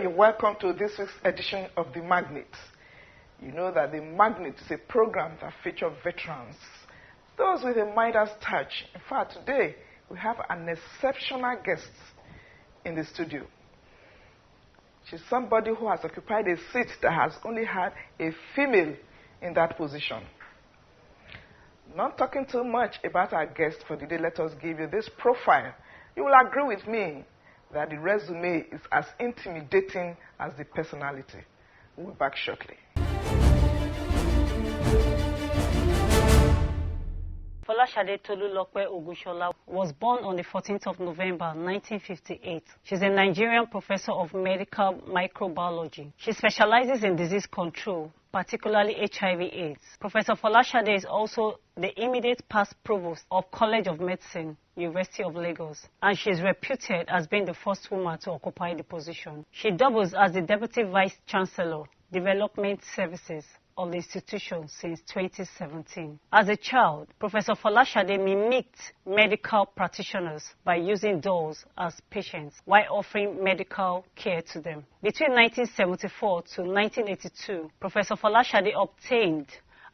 you're welcome to this week's edition of the Magnate. You know that the Magnate is a program that features veterans, those with a Midas touch. In fact, today we have an exceptional guest in the studio. She's somebody who has occupied a seat that has only had a female in that position. Not talking too much about our guest for the day, let us give you this profile. You will agree with me that the resume is as intimidating as the personality. We'll be back shortly. Folasade Tolulope Ogunsola was born on the 14th of November 1958. She's a Nigerian professor of medical microbiology. She specializes in disease control, particularly HIV/AIDS. Professor Folasade is also the immediate past provost of College of Medicine, University of Lagos, and she is reputed as being the first woman to occupy the position. She doubles as the Deputy Vice Chancellor, Development Services of the institution since 2017. As a child, Professor Folasade mimicked medical practitioners by using dolls as patients while offering medical care to them. Between 1974 to 1982, Professor Folasade obtained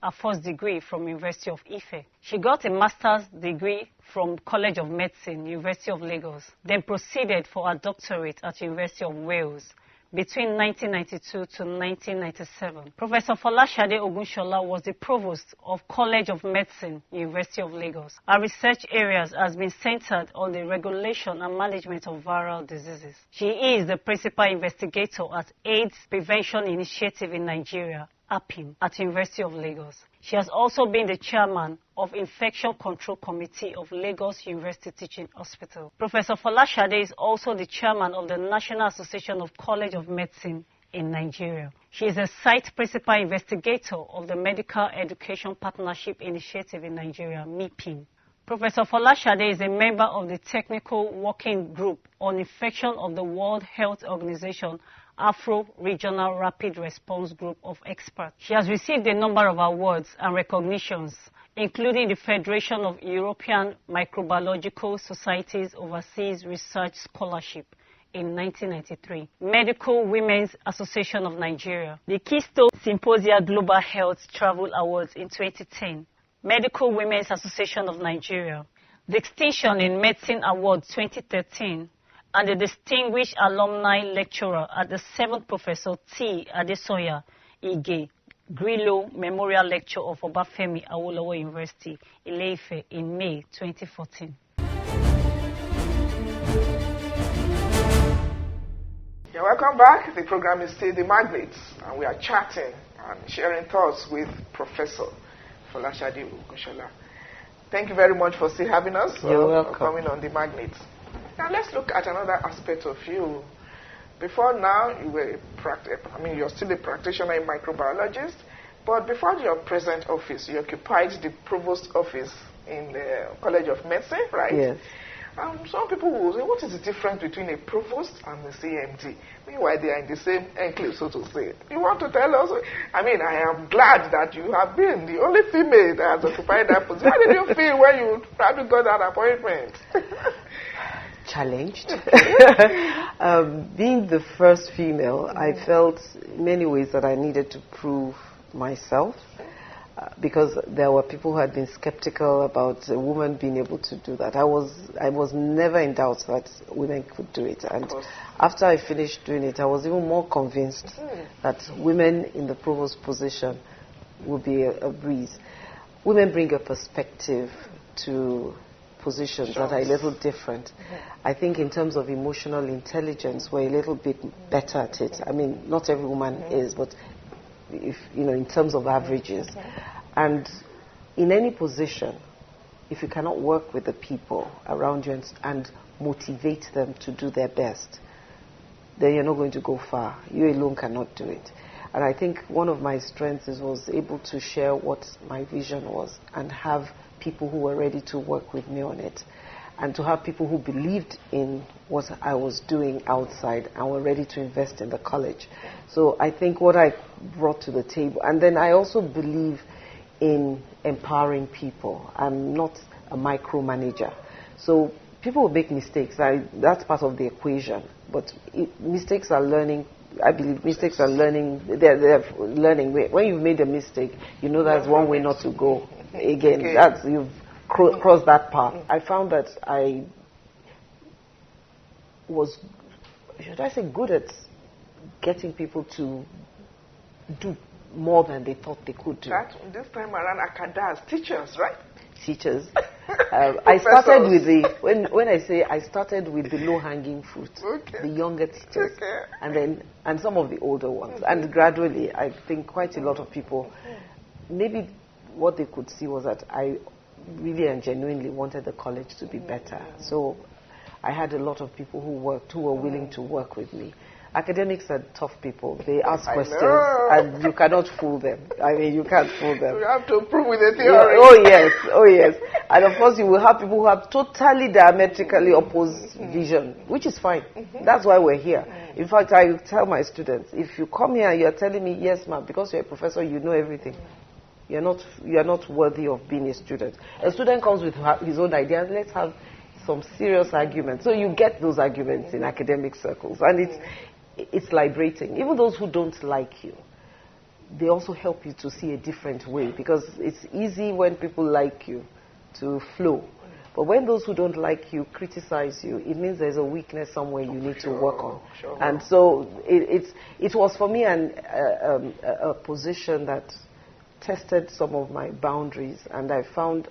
a first degree from University of Ife. She got a master's degree from College of Medicine, University of Lagos, then proceeded for a doctorate at University of Wales between 1992 to 1997. Professor Folasade Ogunsola was the Provost of College of Medicine, University of Lagos. Her research areas has been centered on the regulation and management of viral diseases. She is the principal investigator at AIDS Prevention Initiative in Nigeria, APIN, at University of Lagos. She has also been the chairman of Infection Control Committee of Lagos University Teaching Hospital. Professor Folasade is also the chairman of the National Association of College of Medicine in Nigeria. She is a site principal investigator of the Medical Education Partnership Initiative in Nigeria, MIPIN. Professor Folasade is a member of the Technical Working Group on Infection of the World Health Organization Afro-Regional Rapid Response Group of Experts. She has received a number of awards and recognitions, including the Federation of European Microbiological Societies Overseas Research Scholarship in 1993, Medical Women's Association of Nigeria, the Keystone Symposia Global Health Travel Awards in 2010, Medical Women's Association of Nigeria, the Distinction in Medicine Award 2013, and the Distinguished Alumni Lecturer at the 7th Professor T. Adesoya Ige Grillo Memorial Lecture of Obafemi Awolowo University, Ile-Ife, in May 2014. You're welcome back. The program is still The Magnate, and we are chatting and sharing thoughts with Professor Folasade Ogunsola. Thank you very much for still having us. You're welcome. For coming on The Magnate. Now let's look at another aspect of you. Before now, you were you're still a practitioner in microbiologist, but before your present office, you occupied the provost office in the College of Medicine, right? Yes. Some people will say, what is the difference between a provost and a CMD? Meanwhile, they are in the same enclave, so to say. You want to tell us? I am glad that you have been the only female that has occupied that position. How did you feel when you probably got that appointment? Challenged. Being the first female, I felt in many ways that I needed to prove myself because there were people who had been skeptical about a woman being able to do that. I was never in doubt that women could do it, and after I finished doing it, I was even more convinced that women in the provost position would be a breeze. Women bring a perspective to positions that are a little different. I think in terms of emotional intelligence, we're a little bit better at it. Not every woman is, but if in terms of averages. And in any position, if you cannot work with the people around you and motivate them to do their best, then you're not going to go far. You alone cannot do it. And I think one of my strengths was able to share what my vision was and have people who were ready to work with me on it, and to have people who believed in what I was doing outside and were ready to invest in the college. So I think what I brought to the table, and then I also believe in empowering people. I'm not a micromanager. So people will make mistakes. That's part of the equation. But mistakes are learning I believe mistakes are learning. They're learning. When you've made a mistake, you know that's one way not to go again. That's you've crossed that path. I found that I was, should I say, good at getting people to do more than they thought they could do. That this time around, Akadas, teachers, right? Teachers. I started with the, when I say I started with the low-hanging fruit, the younger teachers, and some of the older ones. And gradually, I think quite a lot of people, maybe what they could see was that I really and genuinely wanted the college to be better. So I had a lot of people who were willing to work with me. Academics are tough people. They ask questions, and you cannot fool them. I mean, you can't fool them. You have to prove with the theory. Oh yes. And of course, you will have people who have totally diametrically opposed vision, which is fine. That's why we're here. In fact, I tell my students, if you come here and you're telling me, yes, ma'am, because you're a professor, you know everything. You're not worthy of being a student. A student comes with his own ideas. Let's have some serious arguments. So you get those arguments in academic circles, and it's liberating. Even those who don't like you, they also help you to see a different way, because it's easy when people like you to flow. But when those who don't like you criticize you, it means there's a weakness somewhere you need to work on. And so it was for me a position that tested some of my boundaries, and I found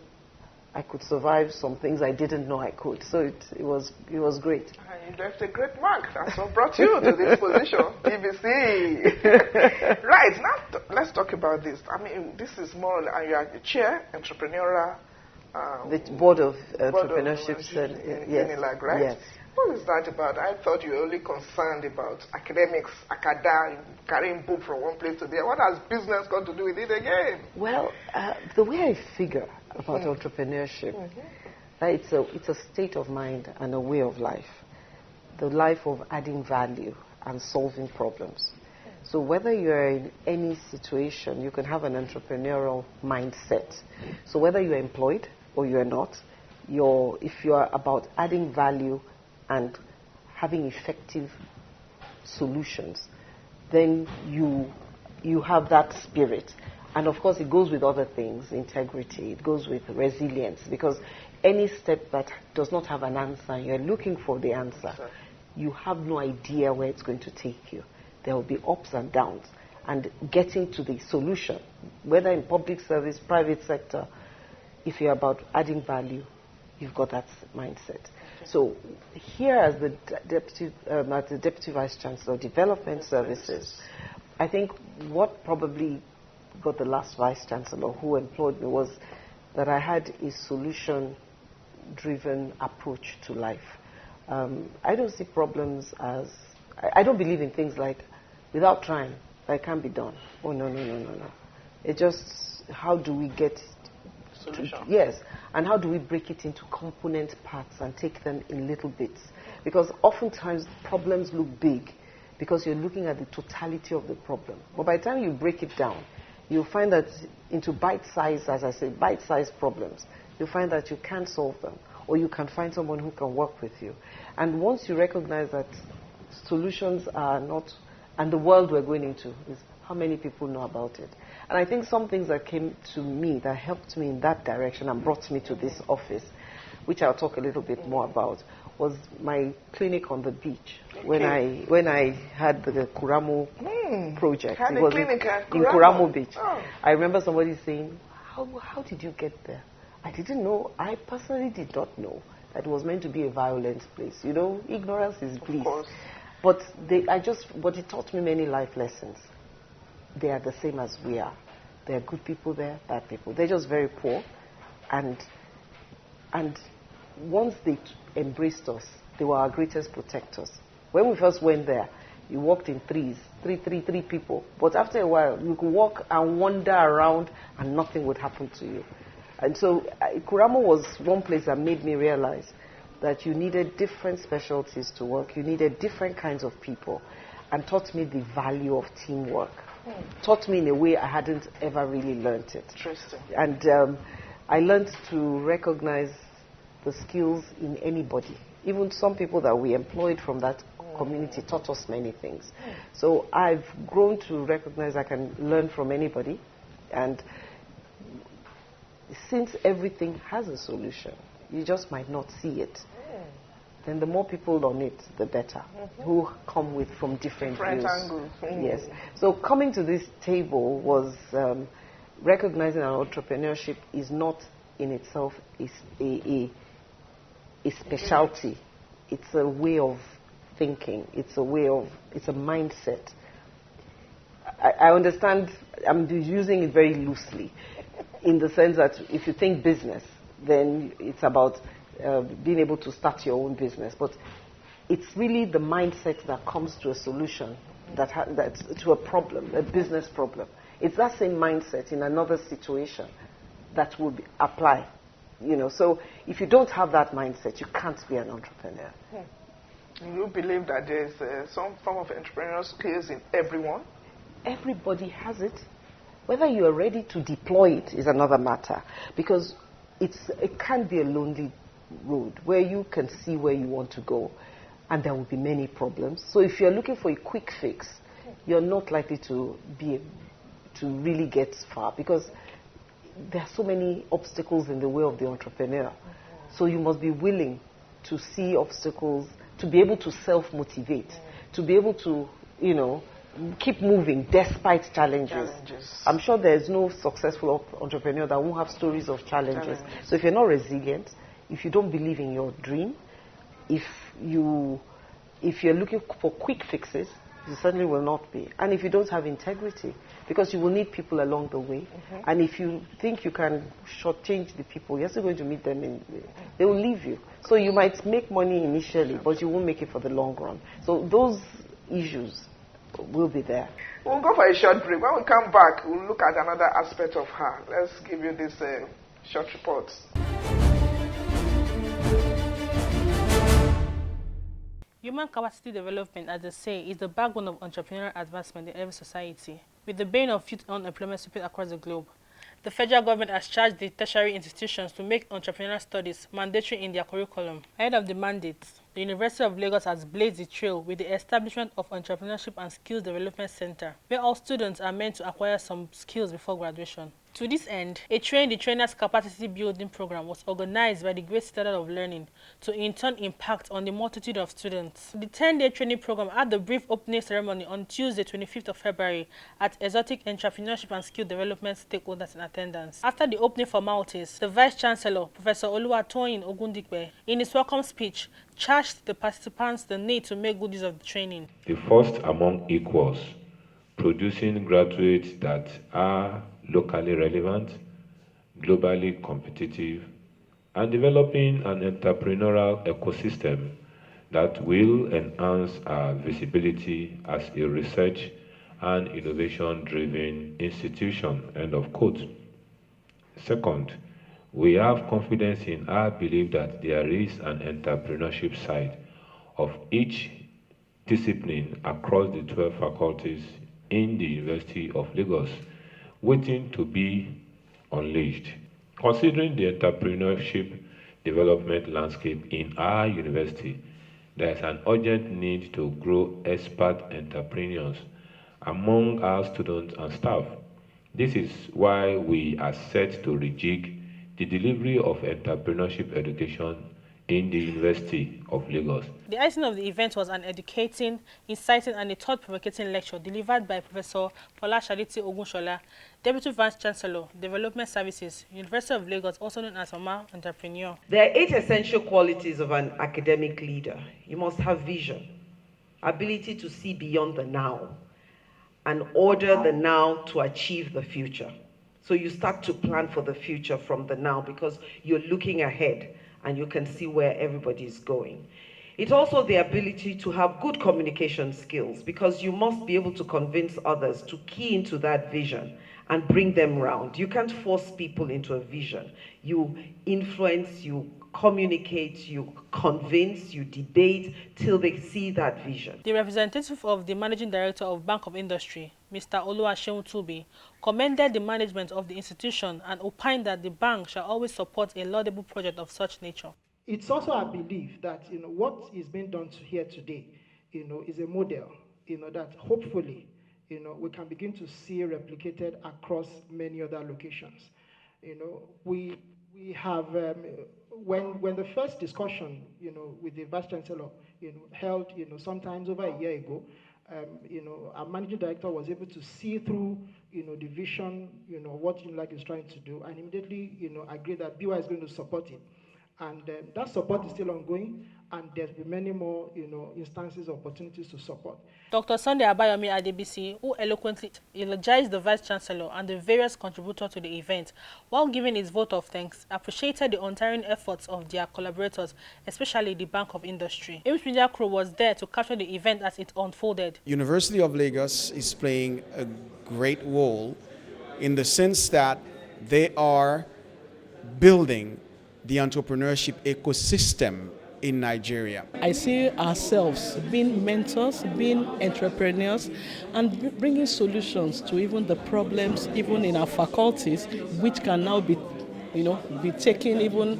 I could survive some things I didn't know I could. So it was great. And you left a great mark. That's what brought you to this position, BBC. Right, now let's talk about this. I mean, this is more, you are the chair, entrepreneurial. The board of entrepreneurship in Unilag, right? Yes. What is that about? I thought you were only concerned about academics, carrying book from one place to the other. What has business got to do with it again? Well, the way I figure about entrepreneurship, it's a state of mind and a way of life. The life of adding value and solving problems. So whether you're in any situation, you can have an entrepreneurial mindset. So whether you're employed or you're not, if you're about adding value and having effective solutions, then you have that spirit. And of course, it goes with other things, integrity, it goes with resilience, because any step that does not have an answer, you're looking for the answer, you have no idea where it's going to take you. There will be ups and downs. And getting to the solution, whether in public service, private sector, if you're about adding value, you've got that mindset. So here as the Deputy Vice Chancellor of Development Services, I think what probably got the last Vice Chancellor who employed me was that I had a solution-driven approach to life. I don't see problems as... I don't believe in things like, without trying, that can't be done. Oh, no. It's just, how do we get... Solution. Yes, and how do we break it into component parts and take them in little bits? Because oftentimes problems look big because you're looking at the totality of the problem. But by the time you break it down, you'll find that into bite-sized, as I say, bite-sized problems, you'll find that you can solve them, or you can find someone who can work with you. And once you recognize that solutions are not, and the world we're going into is how many people know about it. And I think some things that came to me, that helped me in that direction and brought me to this office, which I'll talk a little bit more about, was my clinic on the beach. When I had the Kuramo project. Had a clinic in Kuramo Beach. Oh. I remember somebody saying, how did you get there? I didn't know. I personally did not know that it was meant to be a violent place. You know, ignorance is bliss. Of course. But it taught me many life lessons. They are the same as we are. There are good people there, bad people. They're just very poor. And once they embraced us, they were our greatest protectors. When we first went there, you walked in threes, three people. But after a while, you could walk and wander around and nothing would happen to you. And so Kuramo was one place that made me realize that you needed different specialties to work. You needed different kinds of people, and taught me the value of teamwork. Taught me in a way I hadn't ever really learned it. Interesting. And I learned to recognize the skills in anybody. Even some people that we employed from that community taught us many things. So I've grown to recognize I can learn from anybody, and since everything has a solution, you just might not see it. Then the more people on it, the better, who come with from different views. Angles. Yes. So coming to this table was recognizing that entrepreneurship is not in itself a specialty. It's a way of thinking. It's a mindset. I understand, I'm using it very loosely, in the sense that if you think business, then it's about being able to start your own business. But it's really the mindset that comes to a solution, that's to a problem, a business problem. It's that same mindset in another situation that will apply. So if you don't have that mindset, you can't be an entrepreneur. You believe that there's some form of entrepreneurial skills in everyone? Everybody has it. Whether you are ready to deploy it is another matter, because it can be a lonely road where you can see where you want to go, and there will be many problems. So if you're looking for a quick fix, you're not likely to really get far, because there are so many obstacles in the way of the entrepreneur. So you must be willing to see obstacles, to be able to self-motivate, to be able to, keep moving despite challenges. I'm sure there's no successful entrepreneur that won't have stories of challenges. So if you're not resilient, if you don't believe in your dream, if you're looking for quick fixes, you certainly will not be. And if you don't have integrity, because you will need people along the way. And if you think you can shortchange the people, you're still going to meet them, they will leave you. So you might make money initially, but you won't make it for the long run. So those issues will be there. We'll go for a short break. When we come back, we'll look at another aspect of her. Let's give you this short report. Human capacity development, as they say, is the backbone of entrepreneurial advancement in every society. With the bane of youth unemployment sweeping across the globe, the federal government has charged the tertiary institutions to make entrepreneurial studies mandatory in their curriculum. Ahead of the mandate, the University of Lagos has blazed the trail with the establishment of Entrepreneurship and Skills Development Center, where all students are meant to acquire some skills before graduation. To this end, a Train the Trainers capacity building program was organized by the Great Standard of Learning to in turn impact on the multitude of students. The 10-day training program had the brief opening ceremony on Tuesday, 25th of February at Exotic Entrepreneurship and Skill Development stakeholders in attendance. After the opening formalities, the Vice Chancellor, Professor Oluwatoyin Ogundikpe, in his welcome speech, charged the participants the need to make good use of the training. The first among equals, producing graduates that are locally relevant, globally competitive, and developing an entrepreneurial ecosystem that will enhance our visibility as a research and innovation-driven institution, end of quote. Second, we have confidence in our belief that there is an entrepreneurship side of each discipline across the 12 faculties in the University of Lagos, waiting to be unleashed. Considering the entrepreneurship development landscape in our university, there is an urgent need to grow expert entrepreneurs among our students and staff. This is why we are set to rejig the delivery of entrepreneurship education in the University of Lagos. The icing of the event was an educating, inciting, and a thought-provoking lecture delivered by Prof Folasade T Ogunsola, Deputy Vice Chancellor, Development Services, University of Lagos, also known as Mama Entrepreneur. There are 8 essential qualities of an academic leader. You must have vision, ability to see beyond the now, and order the now to achieve the future. So you start to plan for the future from the now because you're looking ahead and you can see where everybody is going. It's also the ability to have good communication skills because you must be able to convince others to key into that vision and bring them round. You can't force people into a vision. You influence, you communicate, you convince, you debate till they see that vision. The representative of the Managing Director of Bank of Industry, Mr. Oluwaseun Tubi, commended the management of the institution and opined that the bank shall always support a laudable project of such nature. It's also our belief that what is being done here today is a model, that hopefully, we can begin to see replicated across many other locations. We have, when the first discussion, with the Vice Chancellor, held, sometimes over a year ago, our managing director was able to see through, the vision, what Unilag is trying to do, and immediately, agreed that BY is going to support it. And that support is still ongoing, and there'll be many more, instances, opportunities to support. Dr. Sunday Abayomi Adebisi, who eloquently eulogized the Vice Chancellor and the various contributors to the event, while giving his vote of thanks, appreciated the untiring efforts of their collaborators, especially the Bank of Industry. Ames Media Crew was there to capture the event as it unfolded. University of Lagos is playing a great role in the sense that they are building the entrepreneurship ecosystem in Nigeria. I see ourselves being mentors, being entrepreneurs, and bringing solutions to even the problems, even in our faculties, which can now be taken even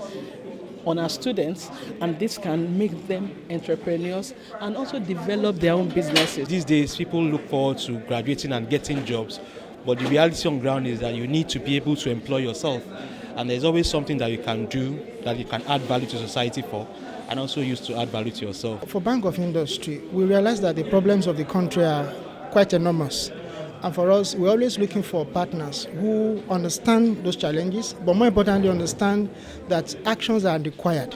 on our students, and this can make them entrepreneurs and also develop their own businesses. These days, people look forward to graduating and getting jobs, but the reality on ground is that you need to be able to employ yourself, and there's always something that you can do that you can add value to society for, and also use to add value to yourself. For Bank of Industry, we realize that the problems of the country are quite enormous. And for us, we're always looking for partners who understand those challenges, but more importantly, understand that actions are required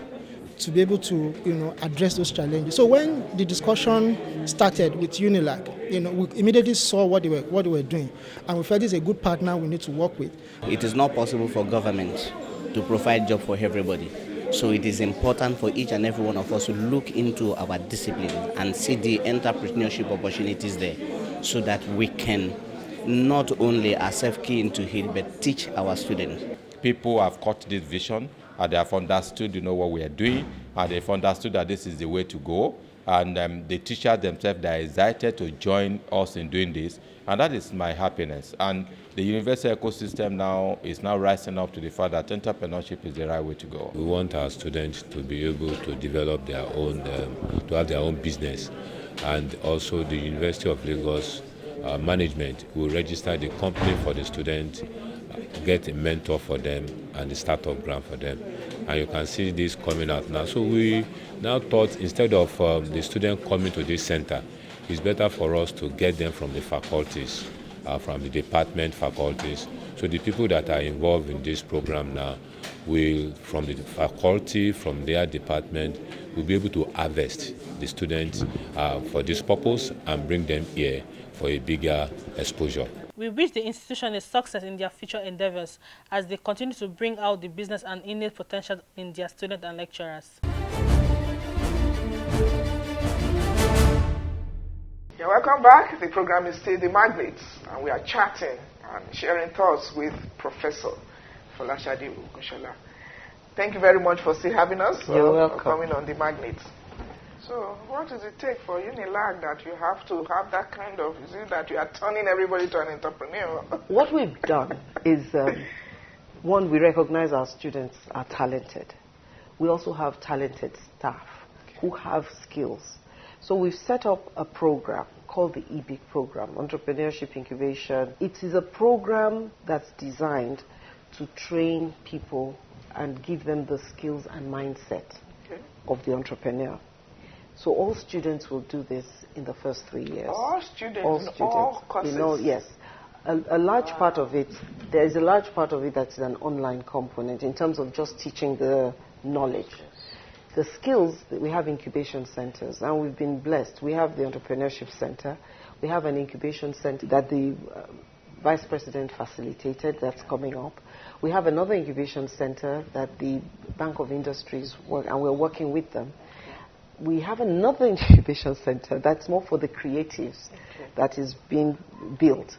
to be able to, address those challenges. So when the discussion started with Unilag, we immediately saw what they were doing, and we felt this is a good partner we need to work with. It is not possible for government to provide job for everybody. So it is important for each and every one of us to look into our discipline and see the entrepreneurship opportunities there, so that we can not only ourselves key into it, but teach our students. People have caught this vision, and they have understood, what we are doing, and they've understood that this is the way to go. And the teachers themselves, they are excited to join us in doing this, and that is my happiness. And the university ecosystem now is rising up to the fact that entrepreneurship is the right way to go. We want our students to be able to develop their own, to have their own business, and also the University of Lagos management will register the company for the students, get a mentor for them, and the startup grant for them. And you can see this coming out now. So we now thought, instead of the student coming to this center, it's better for us to get them from the faculties, from the department faculties. So the people that are involved in this program now will, from the faculty, from their department, will be able to harvest the students for this purpose and bring them here for a bigger exposure. We wish the institution a success in their future endeavors as they continue to bring out the business and innate potential in their students and lecturers. Yeah, welcome back. The program is still The Magnates, and we are chatting and sharing thoughts with Professor Folasade Ogunsola. Thank you very much for still having us. You're welcome. For coming on The Magnates. So what does it take for Unilag that you have to have that kind of, is it that you are turning everybody to an entrepreneur? What we've done is, one, we recognize our students are talented. We also have talented staff who have skills. So we've set up a program called the EBIC program, Entrepreneurship Incubation. It is a program that's designed to train people and give them the skills and mindset of the entrepreneur. So all students will do this in the first 3 years. All students. All courses. Yes. A large part of it, there is a large part of it that's an online component in terms of just teaching the knowledge. The skills, we have incubation centers, and we've been blessed. We have the Entrepreneurship Center. We have an incubation center that the Vice President facilitated, that's coming up. We have another incubation center that the Bank of Industries work, and we're working with them. We have another incubation center that's more for the creatives that is being built.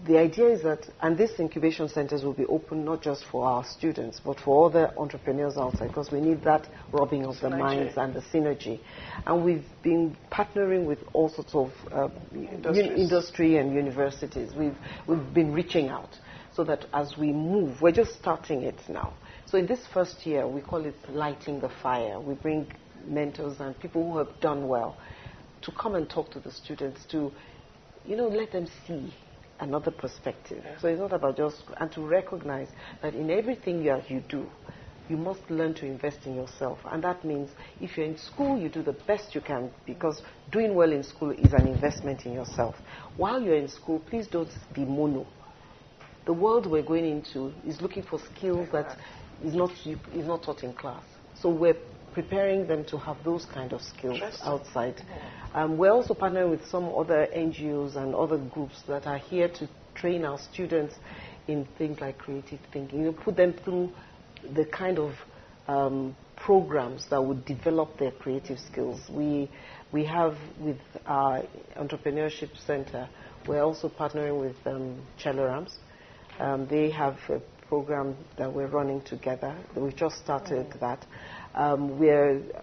The idea is that, and these incubation centers will be open not just for our students, but for other entrepreneurs outside, because we need that rubbing of the minds and the synergy. And we've been partnering with all sorts of industry and universities. We've been reaching out so that as we move, we're just starting it now. So in this first year, we call it lighting the fire. We bring mentors and people who have done well to come and talk to the students, to, let them see another perspective. So it's not about just, and to recognize that in everything you do, you must learn to invest in yourself. And that means if you're in school, you do the best you can, because doing well in school is an investment in yourself. While you're in school, please don't be mono. The world we're going into is looking for skills that is not taught in class. So we're preparing them to have those kind of skills outside. We're also partnering with some other NGOs and other groups that are here to train our students in things like creative thinking. Put them through the kind of programs that would develop their creative skills. We have with our Entrepreneurship Center, we're also partnering with Chelorams. They have a program that we're running together. We've just started that.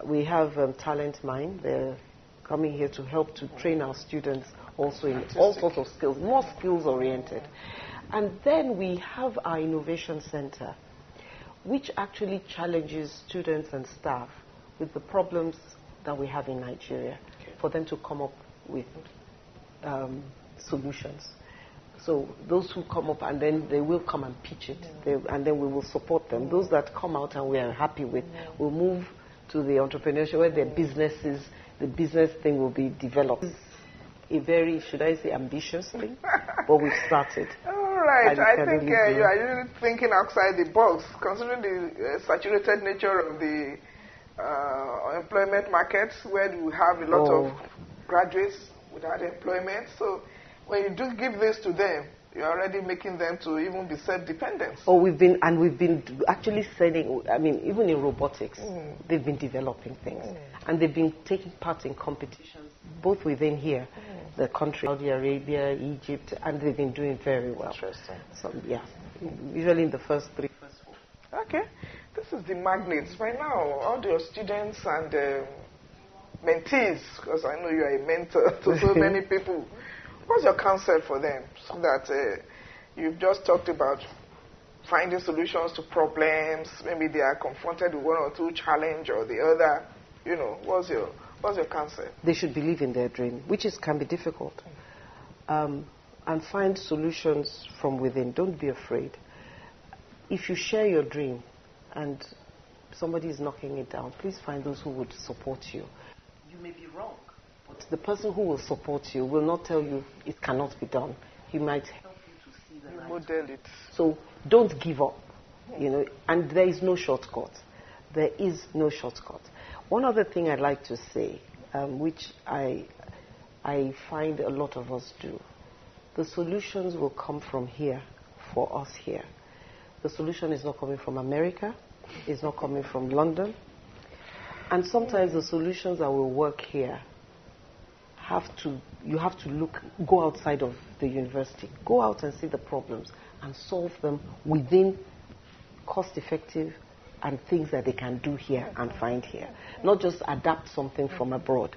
We have Talent Mind. They're coming here to help to train our students also in all sorts of skills, more skills oriented. And then we have our Innovation Center, which actually challenges students and staff with the problems that we have in Nigeria, for them to come up with solutions. So those who come up, and then they will come and pitch it, and then we will support them. Those that come out and we are happy with, will move to the entrepreneurship where their businesses, the business thing will be developed. It's a very, should I say, ambitious thing, but we've started. All right, I think you are really thinking outside the box, considering the saturated nature of the employment markets, where you have a lot of graduates without employment. So when you do give this to them, you're already making them to even be self-dependent. Oh, we've been actually selling, even in robotics, they've been developing things. And they've been taking part in competitions, both within here, the country, Saudi Arabia, Egypt, and they've been doing very well. Interesting. So, yeah, usually in the first 4. Okay, this is the Magnates. Right now, all your students and mentees, because I know you are a mentor to so many people, what's your counsel for them, so that you've just talked about finding solutions to problems, maybe they are confronted with one or two challenge or the other, what's your counsel? They should believe in their dream, which can be difficult, and find solutions from within. Don't be afraid. If you share your dream and somebody is knocking it down, please find those who would support you. You may be wrong, but the person who will support you will not tell you it cannot be done. He might help you to see the light. Model it. So don't give up, and there is no shortcut. There is no shortcut. One other thing I'd like to say, which I find a lot of us do, the solutions will come from here, for us here. The solution is not coming from America, it's not coming from London, and sometimes the solutions that will work here, you have to go outside of the university, go out and see the problems and solve them within cost-effective and things that they can do here and find here. Not just adapt something from abroad.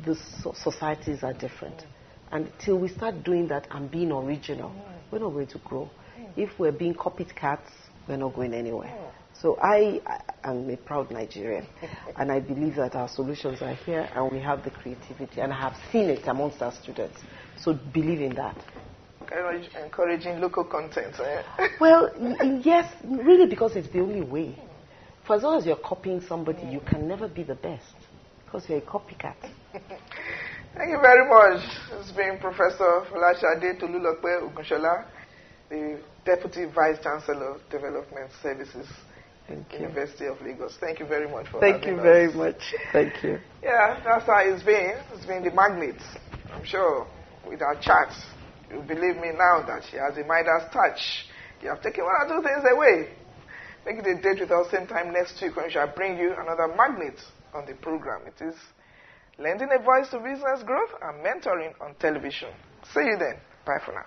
The societies are different. And till we start doing that and being original, we're not going to grow. If we're being copycats, we're not going anywhere. So I am a proud Nigerian, and I believe that our solutions are here and we have the creativity, and I have seen it amongst our students. So believe in that. Encouraging local content. Well, yes, really, because it's the only way. For as long as you're copying somebody, you can never be the best, because you're a copycat. Thank you very much. It's been Professor Folasade Tolulope Ogunsola, the Deputy Vice Chancellor of Development Services, University of Lagos. Thank you very much for having us. Thank you very much. Thank you. Yeah, that's how it's been. It's been the Magnate. I'm sure with our chats, you believe me now that she has a Midas touch. You have taken one or two things away. Make it a date with us same time next week when we shall bring you another Magnate on the program. It is lending a voice to business growth and mentoring on television. See you then. Bye for now.